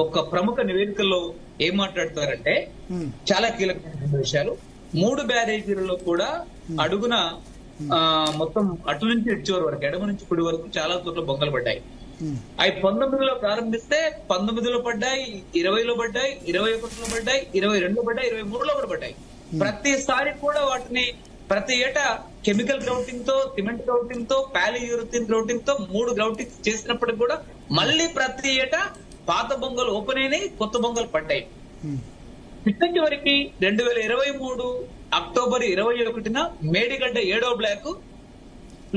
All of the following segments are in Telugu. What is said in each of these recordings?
ఒక ప్రముఖ నివేదికల్లో ఏం మాట్లాడతారంటే చాలా కీలకమైన విషయాలు. 3 బ్యారేజీలలో కూడా అడుగున మొత్తం అటు నుంచి ఇటు చివరి వరకు, ఎడమ నుంచి కుడి వరకు చాలా చోట్ల బొంగలు పడ్డాయి. అవి 19లో ప్రారంభిస్తే 19లో పడ్డాయి, 20లో పడ్డాయి, 21లో పడ్డాయి, 22లో పడ్డాయి, 23లో కూడా పడ్డాయి. ప్రతిసారి కూడా వాటిని ప్రతి ఏటా కెమికల్ గ్రౌటింగ్ తో, సిమెంట్ గ్రౌటింగ్ తో, పాలియూరిథిన్ గ్రౌటింగ్ తో 3 గ్రౌటింగ్ చేసినప్పటికి కూడా మళ్ళీ ప్రతి ఏటా పాత బొంగలు ఓపెన్ అయినాయి, కొత్త బొంగలు పడ్డాయి. చివరికి 2023 అక్టోబర్ 21న మేడిగడ్డ 7వ బ్లాక్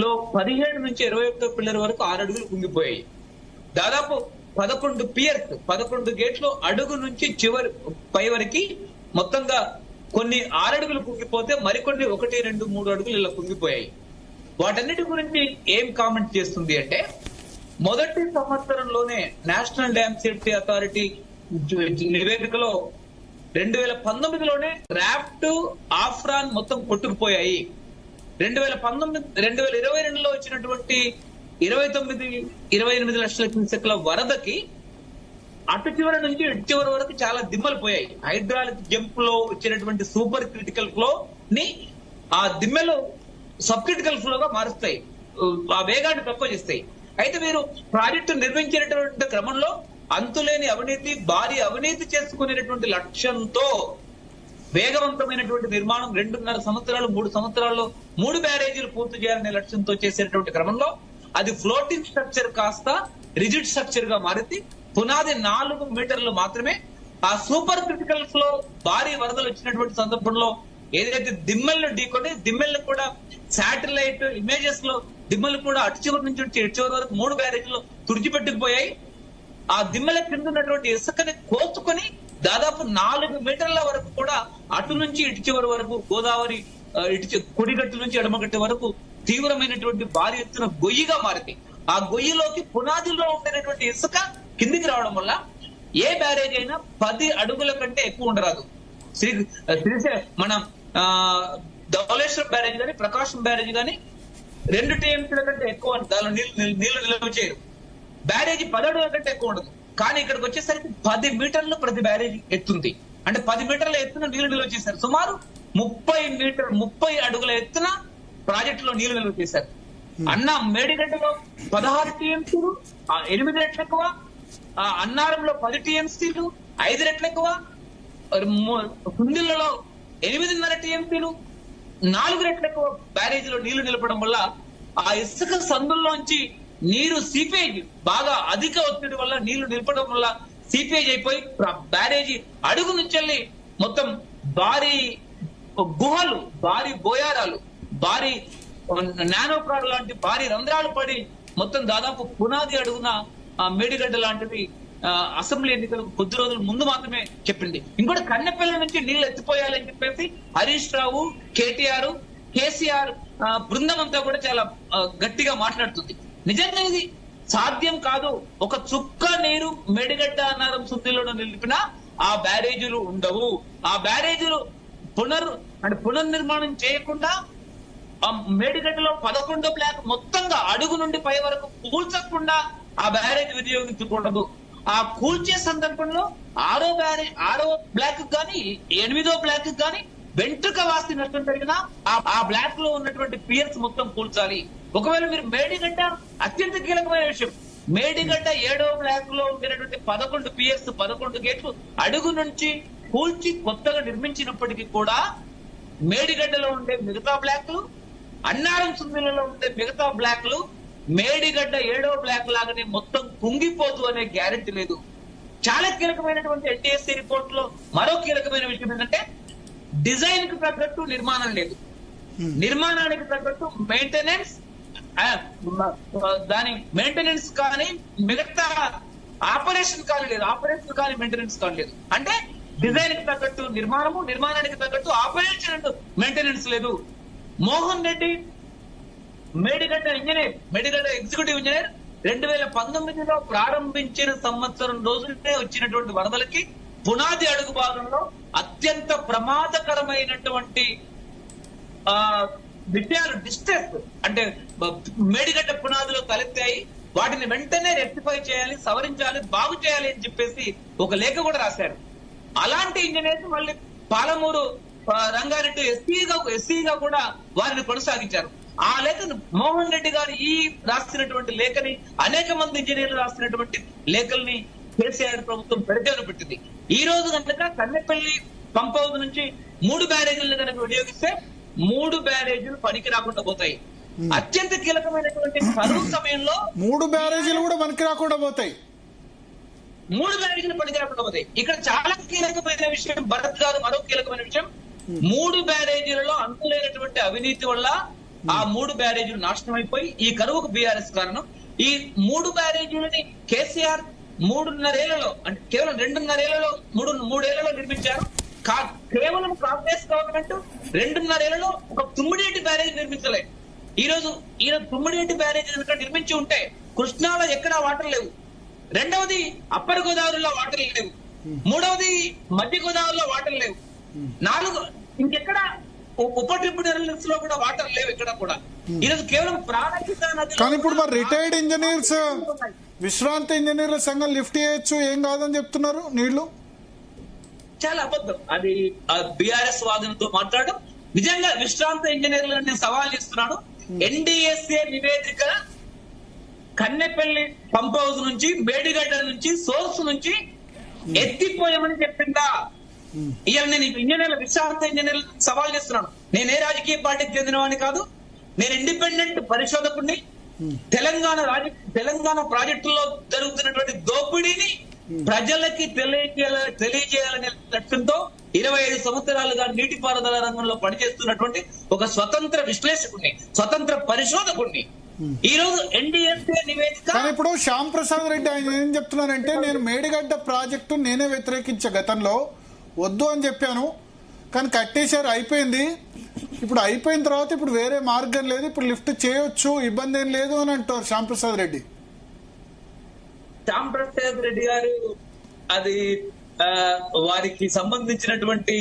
లో 17 నుంచి 21 పిల్లల వరకు 6 అడుగులు కుంగిపోయాయి. దాదాపు 11 పియర్స్, 11 గేట్లు అడుగు నుంచి చివరి పై వరకు మొత్తంగా కొన్ని 6 అడుగులు కుంగిపోతే మరికొన్ని 1, 2, 3 అడుగులు ఇలా కుంగిపోయాయి. వాటన్నిటి గురించి ఏం కామెంట్ చేస్తుంది అంటే, మొదటి సంవత్సరంలోనే నేషనల్ డ్యామ్ సేఫ్టీ అథారిటీ నివేదికలో 2019లోనే రాఫ్ట్, ఆఫ్రాన్ మొత్తం కొట్టుకుపోయాయి. 2022లో వచ్చినటువంటి 29-28 లక్షల క్యూసెక్ల వరదకి అటు చివరి నుంచి ఇటు చివరి వరకు చాలా దిమ్మలు పోయాయి. హైడ్రాలిక్ జంప్ లో వచ్చినటువంటి సూపర్ క్రిటికల్ ఫ్లో ని ఆ దిమ్మెలు సబ్ క్రిటికల్ ఫ్లోగా మారుస్తాయి, ఆ వేగాన్ని తక్కువ చేస్తాయి. అయితే మీరు ప్రాజెక్టు నిర్మించినటువంటి క్రమంలో అంతులేని అవినీతి, భారీ అవినీతి చేసుకునేటువంటి లక్ష్యంతో వేగవంతమైనటువంటి నిర్మాణం 2.5 సంవత్సరాలు 3 సంవత్సరాల్లో 3 బ్యారేజీలు పూర్తి చేయాలనే లక్ష్యంతో చేసేటువంటి క్రమంలో అది ఫ్లోటింగ్ స్ట్రక్చర్ కాస్త రిజిడ్ స్ట్రక్చర్ గా మారింది. పునాది 4 మీటర్లు మాత్రమే. ఆ సూపర్ క్రిటికల్ ఫ్లో భారీ వరదలు వచ్చినటువంటి సందర్భంలో ఏదైతే దిమ్మెలను ఢీకొని, దిమ్మెలను కూడా శాటిలైట్ ఇమేజెస్ లో దిమ్మలు కూడా అటు చివరి నుంచి ఇటు చివరి వరకు 3 బ్యారేజీలు తుడిచిపెట్టుకుపోయాయి. ఆ దిమ్మెల కింద ఉన్నటువంటి ఇసుకని కోసుకొని దాదాపు 4 మీటర్ల వరకు కూడా అటు నుంచి ఇటు చివరి వరకు గోదావరి కుడిగట్టు నుంచి ఎడమగట్టు వరకు తీవ్రమైనటువంటి భారీ ఎత్తున గొయ్యిగా మారింది. ఆ గొయ్యిలోకి పునాదిలో ఉండేటువంటి ఇసుక కిందికి రావడం వల్ల ఏ బ్యారేజ్ అయినా 10 అడుగుల కంటే ఎక్కువ ఉండరాదు. మన ధవళేశ్వరం బ్యారేజ్ కానీ, ప్రకాశం బ్యారేజ్ కానీ 2 టీఎంసీల కంటే ఎక్కువ దానిలో నీళ్లు నిల్వ చేయరు. బ్యారేజీ 10 అడుగుల కంటే ఎక్కువ ఉండదు. కానీ ఇక్కడికి వచ్చేసరికి 10 మీటర్లు ప్రతి బ్యారేజీ ఎత్తుంది. అంటే 10 మీటర్ల ఎత్తున నీళ్లు నిల్వ చేశారు. సుమారు 30 అడుగుల ఎత్తున ప్రాజెక్టులో నీళ్లు నిల్వ చేశారు. అన్న మేడిగడ్డలో 16 టీఎంసీలు, 8 రెట్లు ఎక్కువ. అన్నారంలో 10 టీఎంసీలు, 5 రెట్లు ఎక్కువ. కుందిళ్లలో 8.5 టీఎంసీలు, 4 రెట్లు ఎక్కువ బ్యారేజీలో నీళ్లు నిలపడం వల్ల ఆ ఇసుక సందుల్లోంచి నీరు సీపేజ్ బాగా అధిక ఒత్తిడి వల్ల నీళ్లు నిలపడం వల్ల సీపేజ్ అయిపోయి బ్యారేజీ అడుగు నుంచి మొత్తం భారీ గుహలు, భారీ బోయారాలు, భారీ నానోప్రాడ్ లాంటి భారీ రంధ్రాలు పడి మొత్తం దాదాపు పునాది అడుగున మేడిగడ్డ లాంటివి అసెంబ్లీ ఎన్నికలకు కొద్ది రోజుల ముందు మాత్రమే చెప్పింది. ఇంకోటి కన్నెపల్లి నుంచి నీళ్లు ఎత్తిపోయాలని చెప్పేసి హరీష్ రావు, కేటీఆర్, కేసీఆర్ బృందం అంతా కూడా చాలా గట్టిగా మాట్లాడుతుంది. నిజంగా ఇది సాధ్యం కాదు. ఒక చుక్క నీరు మేడిగడ్డ అన్నారం సుద్దిలో నిలిపినా ఆ బ్యారేజీలు ఉండవు. ఆ బ్యారేజీలు పునర్నిర్మాణం చేయకుండా మేడిగడ్డలో 11 బ్లాక్ మొత్తంగా అడుగు నుండి పై వరకు కూల్చకుండా ఆ బ్యారేజ్ వినియోగించకూడదు. ఆ కూల్చే సందర్భంలో 6వ బ్లాక్ గాని 8వ బ్లాక్ గాని వెంట్రుక వాస్తి నష్టం జరిగినా ఆ బ్లాక్ లో ఉన్నటువంటి పియర్స్ మొత్తం కూల్చాలి. ఒకవేళ మీరు మేడిగడ్డ అత్యంత కీలకమైన విషయం, మేడిగడ్డ 7వ బ్లాక్ లో ఉండేటువంటి 11 పియర్స్, 11 గేట్లు అడుగు నుంచి కూల్చి కొత్తగా నిర్మించినప్పటికీ కూడా మేడిగడ్డలో ఉండే మిగతా బ్లాక్లు, అన్నారం సుందిలలో ఉండే మిగతా బ్లాక్లు మేడిగడ్డ 7వ బ్లాక్ లాగానే మొత్తం కుంగిపోదు అనే గ్యారెంటీ లేదు. చాలా కీలకమైనటువంటి ఎన్టీఎస్సీ రిపోర్ట్ లో మరో కీలకమైన విషయం ఏంటంటే, డిజైన్ కు తగ్గట్టు నిర్మాణం లేదు, నిర్మాణానికి తగ్గట్టు మెయింటెనెన్స్, దాని మెయింటెనెన్స్ కానీ మిగతా ఆపరేషన్ కానీ లేదు, ఆపరేషన్ కానీ మెయింటెనెన్స్ కానీ లేదు. అంటే డిజైన్ కి తగ్గట్టు నిర్మాణము, నిర్మాణానికి తగ్గట్టు ఆపరేషన్ అండ్ మెయింటెనెన్స్ లేదు. Mohan Reddy Medigadda engineer, Medigadda executive engineer 2019లో ప్రారంభించిన సంవత్సరం రోజులే వచ్చినటువంటి వరదలకి పునాది అడుగు భాగంలో అత్యంత ప్రమాదకరమైనటువంటి విషయాలు డిస్ట్రెస్ అంటే మేడిగడ్డ పునాదిలో తలెత్తాయి. వాటిని వెంటనే రెక్టిఫై చేయాలి, సవరించాలి, బాగు చేయాలి అని చెప్పేసి ఒక లేఖ కూడా రాశారు. అలాంటి ఇంజనీర్స్ మళ్ళీ పాలమూరు రంగారెడ్డి ఎస్సీగా కూడా వారిని కొనసాగించారు. ఆ లేఖను మోహన్ రెడ్డి గారు ఈ రాసినటువంటి లేఖని, అనేక మంది ఇంజనీర్లు రాసినటువంటి లేఖల్ని కేసీఆర్ ప్రభుత్వం పరిచయం పెట్టింది. ఈ రోజు కనుక కన్నెపల్లి పంప్ హౌస్ నుంచి 3 బ్యారేజీలను కనుక వినియోగిస్తే 3 బ్యారేజీలు పనికి రాకుండా పోతాయి. అత్యంత కీలకమైనటువంటి కరువు సమయంలో 3 బ్యారేజీలు కూడా పనికి రాకుండా పోతాయి. 3 బ్యారేజీలు పనికి రాకుండా పోతాయి. ఇక్కడ చాలా కీలకమైన విషయం భరత్ గారు, మరో కీలకమైన విషయం, 3 బ్యారేజీలలో అంతులేనటువంటి అవినీతి వల్ల ఆ 3 బ్యారేజీలు నాశనం అయిపోయి ఈ కరువుకు బీఆర్ఎస్ కారణం. ఈ 3 బ్యారేజీలని కేసీఆర్ 3.5 ఏళ్లలో, అంటే కేవలం 2.5 ఏళ్లలో 3 ఏళ్లలో నిర్మించారు. కేవలం కాంగ్రెస్ గవర్నమెంట్ 2.5 ఏళ్లలో ఒక తుమ్మిడియేటి బ్యారేజ్ నిర్మించలేదు. ఈ రోజు తుమ్మిడియేటి బ్యారేజ్ కనుక నిర్మించి ఉంటే కృష్ణాలో ఎక్కడా వాటర్ లేవు. రెండవది అప్పర్ గోదావరిలో వాటర్ లేవు. మూడవది మధ్య గోదావరిలో వాటర్ లేవు. 4 ఇంకెక్కడ ఉప ట్రిబ్యునల్స్ లో కూడా వాటర్ లేవు ఎక్కడ కూడా. ఈరోజు కేవలం ప్రాణహిత నది. కానీ ఇప్పుడు మరి రిటైర్డ్ ఇంజనీర్స్, విశ్రాంత ఇంజనీర్ల సంఘం లిఫ్ట్ చేయొచ్చు, ఏం కాదని చెప్తున్నారు. నీళ్లు చాలా అబద్ధం. అది బీఆర్ఎస్ వాదనతో మాట్లాడడం. నిజంగా విశ్రాంత ఇంజనీర్లను నేను సవాల్ చేస్తున్నాను. ఎన్డీఎస్ఏ నివేదిక కన్నెపల్లి పంప్ హౌస్ నుంచి, మేడిగడ్డ నుంచి, సోర్స్ నుంచి ఎత్తిపోయామని చెప్పిందా? ఇవాళ నేను ఇంజనీర్ల, విశ్రాంత ఇంజనీర్లు సవాల్ చేస్తున్నాను. నేనే రాజకీయ పార్టీకి చెందినవాడిని కాదు. నేను ఇండిపెండెంట్ పరిశోధకుడిని. తెలంగాణ ప్రాజెక్టుల్లో జరుగుతున్నటువంటి దోపిడీని ప్రజలకి తెలియజేయాలనే లక్ష్యంతో 25 సంవత్సరాలుగా నీటిపారుదల రంగంలో పనిచేస్తున్నటువంటి ఒక స్వతంత్ర విశ్లేషకుడిని, స్వతంత్ర పరిశోధకుడిని. ఈ రోజు ఎన్డీఎస్ఏ నివేదిక. కానీ ఇప్పుడు శ్యామ్ ప్రసాద్ రెడ్డి ఆయన ఏం చెప్తున్నారంటే, నేను మేడిగడ్డ ప్రాజెక్టు నేనే వ్యతిరేకించే, గతంలో వద్దు అని చెప్పాను కానీ కట్టేశారు, అయిపోయింది. ఇప్పుడు అయిపోయిన తర్వాత ఇప్పుడు వేరే మార్గం లేదు, ఇప్పుడు లిఫ్ట్ చేయొచ్చు, ఇబ్బంది ఏం లేదు అని అంటారు శ్యామ్ ప్రసాద్ రెడ్డి. శ్యామ్ ప్రసాద్ రెడ్డి గారు అది వారికి సంబంధించినటువంటి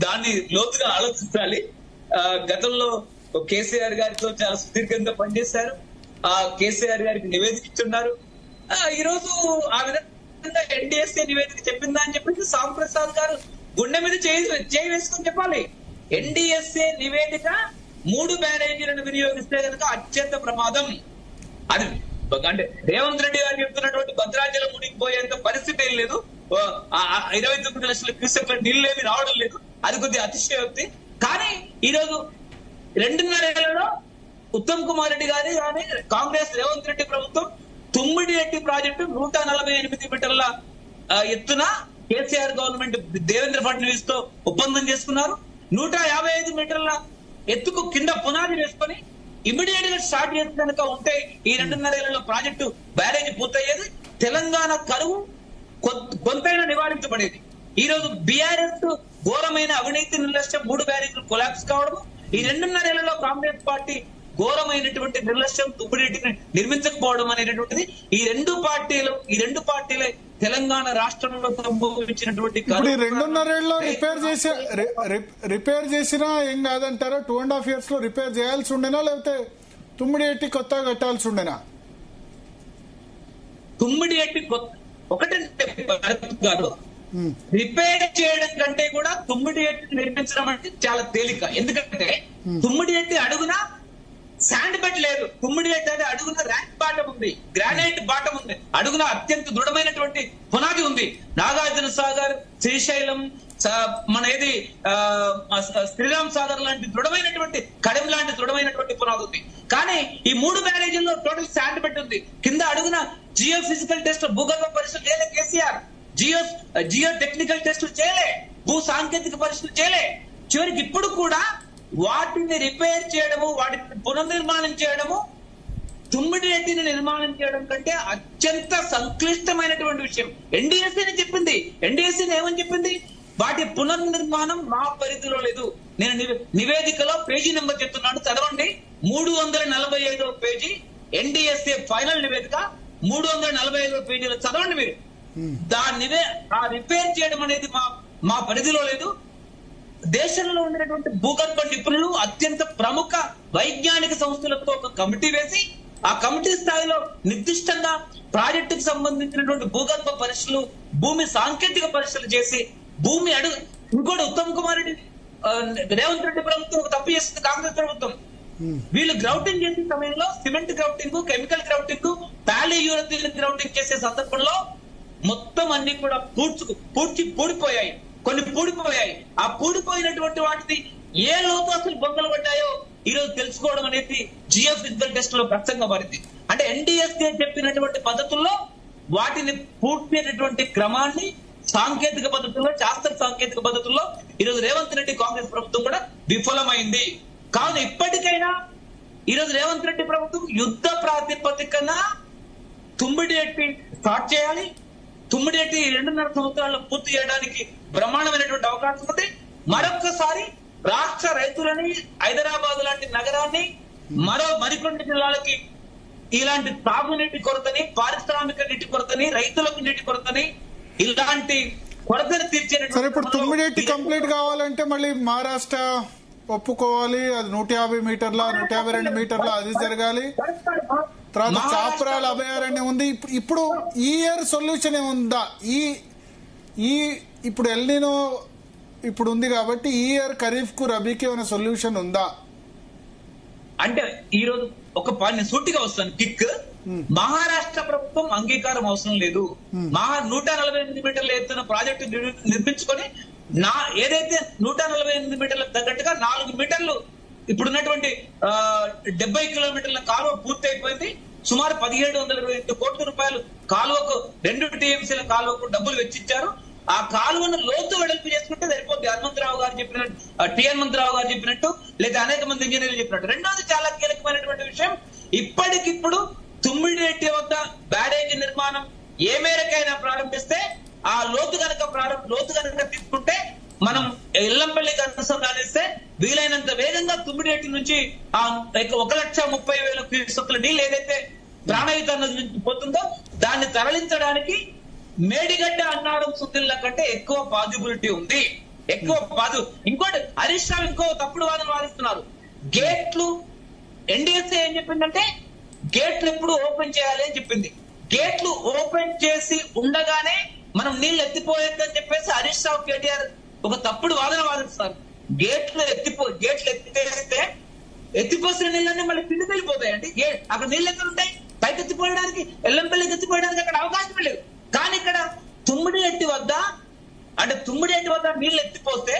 దాన్ని లోతుగా ఆలోచించాలి. గతంలో కేసీఆర్ గారితో చాలా సుదీర్ఘంగా పనిచేశారు. ఆ కేసీఆర్ గారికి నివేదిక ఇస్తున్నారు. ఈ రోజు ఆ విధంగా ఎన్డీఎస్ఏ నివేదిక చెప్పిందా అని చెప్పేసి శ్యామ్ ప్రసాద్ గారు గుండె మీద చేయి వేసుకొని చెప్పాలి. ఎన్డీఎస్ఏ నివేదిక 3 బ్యారేజీలను వినియోగిస్తే కనుక అత్యంత ప్రమాదం. అది అంటే రేవంత్ రెడ్డి గారు చెప్తున్నటువంటి భద్రాచలం మునిగిపోయేంత పరిస్థితి ఏం లేదు. 29 లక్షల క్యూసెక్ల నీళ్ళేమి రావడం లేదు. అది కొద్దిగా అతిశయోక్తి. కానీ ఈ రోజు 2.5 ఏళ్లలో ఉత్తమ్ కుమార్ రెడ్డి గారి కానీ కాంగ్రెస్ రేవంత్ రెడ్డి ప్రభుత్వం తుమ్మిడిఎట్టి ప్రాజెక్టు 148 మీటర్ల ఎత్తున కేసీఆర్ గవర్నమెంట్ దేవేంద్ర ఫడ్నవీస్ తో ఒప్పందం చేసుకున్నారు. 155 మీటర్ల ఎత్తుకు కింద పునాది వేసుకొని ఇమ్మీడియట్ గా స్టార్ట్ చేసి కనుక ఉంటే ఈ 2.5 ఏళ్లలో ప్రాజెక్టు బ్యారేజ్ పూర్తయ్యేది. తెలంగాణ కరువు కొంతైనా నివారించబడేది. ఈ రోజు బీఆర్ఎస్ ఘోరమైన అవినీతి నిర్లక్ష్యం, 3 బ్యారేజీలు కొలాప్స్ కావడం, ఈ 2.5 ఏళ్లలో కాంగ్రెస్ పార్టీ ఘోరమైనటువంటి నిర్లక్ష్యం, తుమ్మిడిని నిర్మించకపోవడం అనేటటువంటిది ఈ రెండు పార్టీలే తెలంగాణ రాష్ట్రంలో సంభవించినటువంటి 2.5 ఏళ్లలో రిపేర్ చేసినా ఏం కాదంటారా? 2.5 years లో రిపేర్ చేయాల్సి ఉండేనా, లేకపోతే తుమ్మిడిఎట్టి కొత్తగా కట్టాల్సి ఉండేనా? తుమ్మిడిఎట్టి ఒకటంటే గారు రిపేర్ చేయడం కంటే కూడా తుమ్మిడిఎట్టి నిర్మించడం అంటే చాలా తేలిక. ఎందుకంటే తుమ్మిడిఎట్టి అడుగున శాండ్ బెడ్ లేదు. తుమ్మిడిఎట్టి అంటే అడుగున ర్యాంక్ బాటం ఉంది, గ్రానైట్ బాటం ఉంది, అడుగున అత్యంత దృఢమైనటువంటి పునాది ఉంది. నాగార్జున సాగర్, శ్రీశైలం, మన ఏది శ్రీరామ్ సాగర్ లాంటి దృఢమైనటువంటి, కడెం లాంటి దృఢమైనటువంటి పునాది ఉంది. కానీ ఈ 3 బ్యారేజీల్లో టోటల్ శాండ్ బెడ్ ఉంది. కింద అడుగున జియో ఫిజికల్ టెస్ట్, భూగర్భ పరీక్షలు చేయలే కేసీఆర్. జియో టెక్నికల్ టెస్టులు చేయలే, భూ సాంకేతిక పరీక్షలు చేయలే. చివరికి ఇప్పుడు కూడా వాటిని రిపేర్ చేయడము, వాటిని పునర్నిర్మాణం చేయడము, తుమ్మిడిఎట్టిని నిర్మాణం చేయడం కంటే అత్యంత సంక్లిష్టమైనటువంటి విషయం. ఎన్డీఎస్ఏని చెప్పింది. ఎన్డీఎస్ఏని ఏమని చెప్పింది? వాటి పునర్నిర్మాణం మా పరిధిలో లేదు. నేను నివేదికలో పేజీ నెంబర్ చెప్తున్నాను, చదవండి. 345వ పేజీ ఎన్డీఎస్ఏ ఫైనల్ నివేదిక, 345వ పేజీలో చదవండి మీరు. ఆ రిపేర్ చేయడం అనేది మా పరిధిలో లేదు. దేశంలో ఉన్నటువంటి భూగర్భ నిపుణులు, అత్యంత ప్రముఖ వైజ్ఞానిక సంస్థలతో ఒక కమిటీ వేసి ఆ కమిటీ స్థాయిలో నిర్దిష్టంగా ప్రాజెక్టుకు సంబంధించినటువంటి భూగర్భ పరీక్షలు, భూమి సాంకేతిక పరీక్షలు చేసి భూమి ఇంకోటి ఉత్తమ్ కుమార్ రెడ్డి, రేవంత్ రెడ్డి ప్రభుత్వం ఒక తప్పు చేసింది కాంగ్రెస్ ప్రభుత్వం. వీళ్ళు గ్రౌటింగ్ చేసే సమయంలో cement grouting, chemical grouting, polyurethane grouting చేసే సందర్భంలో మొత్తం అన్ని కూడా పూడిపోయాయి. కొన్ని పూడిపోయాయి. ఆ పూడిపోయినటువంటి వాటిని ఏ లోతు అసలు బొంగలు పడ్డాయో ఈ రోజు తెలుసుకోవడం అనేది జియో ఫిజికల్ టెస్ట్ లో కష్టంగా మారింది. అంటే ఎన్డీఎస్ఏ చెప్పినటువంటి పద్ధతుల్లో వాటిని పూడ్చేటటువంటి క్రమాన్ని సాంకేతిక పద్ధతుల్లో, శాస్త్ర సాంకేతిక పద్ధతుల్లో ఈరోజు రేవంత్ రెడ్డి కాంగ్రెస్ ప్రభుత్వం కూడా విఫలమైంది. కావున ఇప్పటికైనా ఈరోజు రేవంత్ రెడ్డి ప్రభుత్వం యుద్ధ ప్రాతిపదికన తుమ్మిడిఎట్టి స్టార్ట్ చేయాలి. తుమ్మిడిఎట్టి 2.5 సంవత్సరాల్లో పూర్తి చేయడానికి బ్రహ్మాండమైనటువంటి అవకాశం ఉంది. మరొక్కసారి రాష్ట్ర రైతులని, హైదరాబాద్ లాంటి నగరాన్ని, మరికొన్ని జిల్లాలకి ఇలాంటి తాగునీటి కొరతని, పారిశ్రామిక నీటి కొరతని, రైతులకు నీటి కొరతని, ఇలాంటి కొరతను తీర్చేటటువంటి. ఇప్పుడు తుమ్మిడిఎట్టి కంప్లీట్ కావాలంటే మళ్ళీ మహారాష్ట్ర ఒప్పుకోవాలి. అది 150 మీటర్ల, 152 మీటర్ల అది జరగాలి. తర్వాత చాప్రాల అభయారణ్యం ఉంది. ఇప్పుడు ఈ ఇయర్ సొల్యూషన్ ఏముందా? ఇప్పుడు ఎల్నినో ఇప్పుడు ఉంది కాబట్టి ఈ ఇయర్ ఖరీఫ్ కు, రబీకి ఏమైనా సొల్యూషన్ ఉందా? అంటే ఈ రోజు ఒక పని సూటిగా వస్తాను కిక్. మహారాష్ట్ర ప్రభుత్వం అంగీకారం అవసరం లేదు. 148 మీటర్ల ఎత్తున ప్రాజెక్టు నిర్మించుకొని ఏదైతే 148 మీటర్లకు తగ్గట్టుగా 4 మీటర్లు ఇప్పుడున్నటువంటి 70 కిలోమీటర్ల కాలువ పూర్తి అయిపోయింది. సుమారు 1722 కోట్ల రూపాయలు కాలువకు, 2 టీఎంసీల కాలువకు డబ్బులు వెచ్చించారు. ఆ కాలువను లోతు వెడల్పు చేసుకుంటే సరిపోద్ది. హనుమంతరావు గారు చెప్పినట్టు, హనుమంతరావు గారు చెప్పినట్టు, లేదా అనేక మంది ఇంజనీర్లు చెప్పినట్టు. రెండోది చాలా కీలకమైనటువంటి విషయం, ఇప్పటికిప్పుడు తుమ్మిడిఎట్టి వద్ద బ్యారేజ్ నిర్మాణం ఏ మేరకైనా ప్రారంభిస్తే, ఆ లోతు కనుక తీసుకుంటే, మనం ఎల్లంపల్లికి అనుసంధానిస్తే వీలైనంత వేగంగా తుమ్మిడిఎట్టి నుంచి 1,30,000 క్యూసెక్ల నీళ్ళు ఏదైతే ప్రాణహిత నది నుంచి పోతుందో దాన్ని తరలించడానికి మేడిగడ్డ, అన్నారం, సుద్దిల్ల కంటే ఎక్కువ పాజిబిలిటీ ఉంది. ఇంకోటి హరీష్ రావు ఇంకో తప్పుడు వాదన వాదిస్తున్నారు. గేట్లు ఎన్డీఎస్ఏ ఏం చెప్పిందంటే గేట్లు ఎప్పుడు ఓపెన్ చేయాలి అని చెప్పింది. గేట్లు ఓపెన్ చేసి ఉండగానే మనం నీళ్లు ఎత్తిపోయేద్దని చెప్పేసి హరీష్ రావు, కేటీఆర్ ఒక తప్పుడు వాదన వాదిస్తారు. గేట్లు ఎత్తిపోసిన నీళ్ళన్నీ మళ్ళీ కిందకి వెళ్ళిపోతాయండి. అక్కడ నీళ్ళు ఎక్కడ ఉంటాయి? పైకి ఎత్తిపోయడానికి, ఎల్లంపల్లికి ఎత్తిపోయడానికి అక్కడ అవకాశం లేదు. కానీ ఇక్కడ తుమ్మిడిఎట్టి వద్ద నీళ్లు ఎత్తిపోతే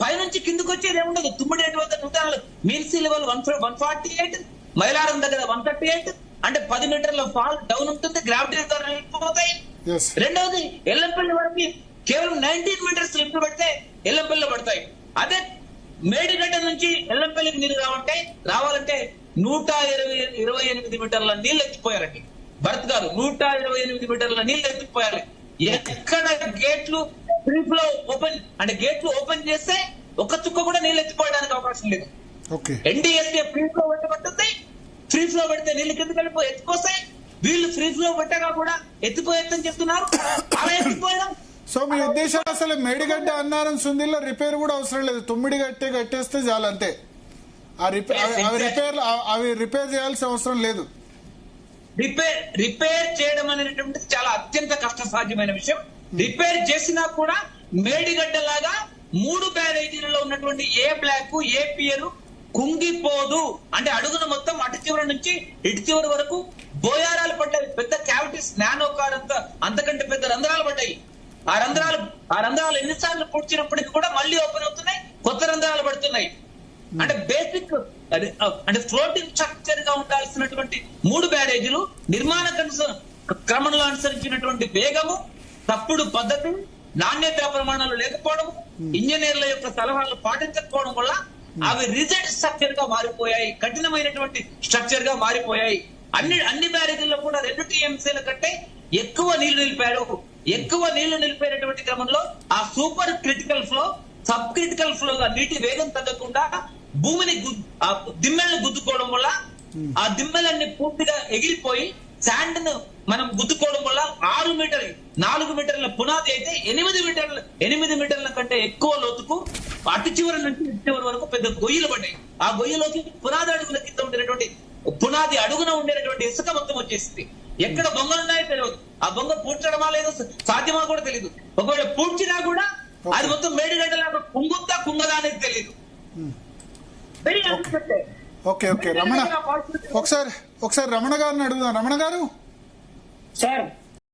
పైనుంచి కిందకు వచ్చేది ఏముండదు. తుమ్మిడిఎట్టి వద్ద 100 మీల్సీ లెవెల్ 148, మైలారం దగ్గర 138, అంటే 10 మీటర్ల ఫాల్ డౌన్ ఉంటుంది. గ్రావిటీ ద్వారా వెళ్ళిపోతాయి. రెండవది ఎల్లంపల్లి వరకు కేవలం 19 మీటర్స్ లిఫ్ట్ పెడితే ఎల్లంపల్లిలో పడతాయి. అదే మేడిగడ్డ నుంచి ఎల్లంపల్లికి నీళ్లు రావాలంటే 128 మీటర్ల నీళ్లు ఎత్తిపోయారండి. భరత్ గారు 128 మీటర్ల నీళ్లు ఎత్తిపోయాలి. ఎక్కడ గేట్లు ఫ్రీ ఫ్లో ఓపెన్ చేస్తే ఒక చుక్క కూడా నీళ్ళు ఎత్తిపోయడానికి అవకాశం లేదు. ఎన్డీఎస్ఏ ఫ్రీ ఫ్లో పెట్టబడుతుంది. ఫ్రీ ఫ్లో పెడితే నీళ్లు కిందకి ఎత్తిపోతాయి. వీళ్ళు ఫ్రీ ఫ్లో పెట్టగా కూడా ఎత్తిపోయేదని చెప్తున్నారు. అలా ఎత్తిపోయడం. సో మీ ఉద్దేశం అసలు మేడిగడ్డ, అన్నారం, సుందిల్లో రిపేర్ కూడా అవసరం లేదు, తుమ్మిడిగట్టే కట్టేస్తే చాలు అంతే. అవి రిపేర్ చేయాల్సిన అవసరం లేదు. రిపేర్ చేయడం అనేటువంటిది చాలా అత్యంత కష్టసాధ్యమైన విషయం. రిపేర్ చేసినా కూడా మేడిగడ్డ లాగా 3 బ్యారేజీలలో ఉన్నటువంటి ఏ బ్లాక్, ఏ పియర్ కుంగిపోదు. అంటే అడుగున మొత్తం అటు చివరి నుంచి ఇటు చివరి వరకు బోయారాలు పడ్డాయి. పెద్ద క్యావిటీస్, నానో కార్ అంతకంటే పెద్ద రంధ్రాలు పడ్డాయి. ఆ రంధ్రాలు ఎన్నిసార్లు పూడ్చినప్పటికీ కూడా మళ్ళీ ఓపెన్ అవుతున్నాయి, కొత్త రంధ్రాలు పడుతున్నాయి. అంటే బేసిక్ ఫ్లోటింగ్ స్ట్రక్చర్ గా ఉండాల్సినటువంటి 3 బ్యారేజీలు నిర్మాణ క్రమంలో అనుసరించినటువంటి వేగము, తప్పుడు పద్ధతి, నాణ్యతా ప్రమాణాలు లేకపోవడం, ఇంజనీర్ల యొక్క సలహాలు పాటించకపోవడం వల్ల అవి రిజిడ్ స్ట్రక్చర్ గా మారిపోయాయి, కఠినమైనటువంటి స్ట్రక్చర్ గా మారిపోయాయి. అన్ని బ్యారేజీల్లో కూడా 2 టీఎంసీల కంటే ఎక్కువ నీళ్లు నిలిపారు. ఎక్కువ నీళ్లు నిలిపేటటువంటి క్రమంలో ఆ super critical flow, sub critical flow గా నీటి వేగం తగ్గకుండా భూమిని దిమ్మెలను గుద్దుకోవడం వల్ల ఆ దిమ్మెలన్నీ పూర్తిగా ఎగిరిపోయి శాండ్ ను మనం గుద్దుకోవడం వల్ల 4 మీటర్ల పునాది అయితే 8 మీటర్ల కంటే ఎక్కువ లోతుకు అటు చివరి నుంచి ఇటు చివరి వరకు పెద్ద గొయ్యలు పడ్డాయి. ఆ గొయ్యలోకి పునాది అడుగుల కింద ఉండేటువంటి పునాది అడుగున ఉండేటటువంటి ఇసుక మొత్తం వచ్చేసింది. ఎక్కడ బొంగలు ఉన్నాయో తెలియదు. ఆ బొంగ పూడ్చడమా లేదో సాధ్యమా కూడా తెలియదు. ఒకవేళ పూడ్చినా కూడా అది మొత్తం మేడిగడ్డలాగా కుంగుద్దా కుంగదా అనేది తెలియదు. Very unexpected. ఓకే రమణ, ఒకసారి రమణ గారిని అడుగుదాం. రమణ గారు సార్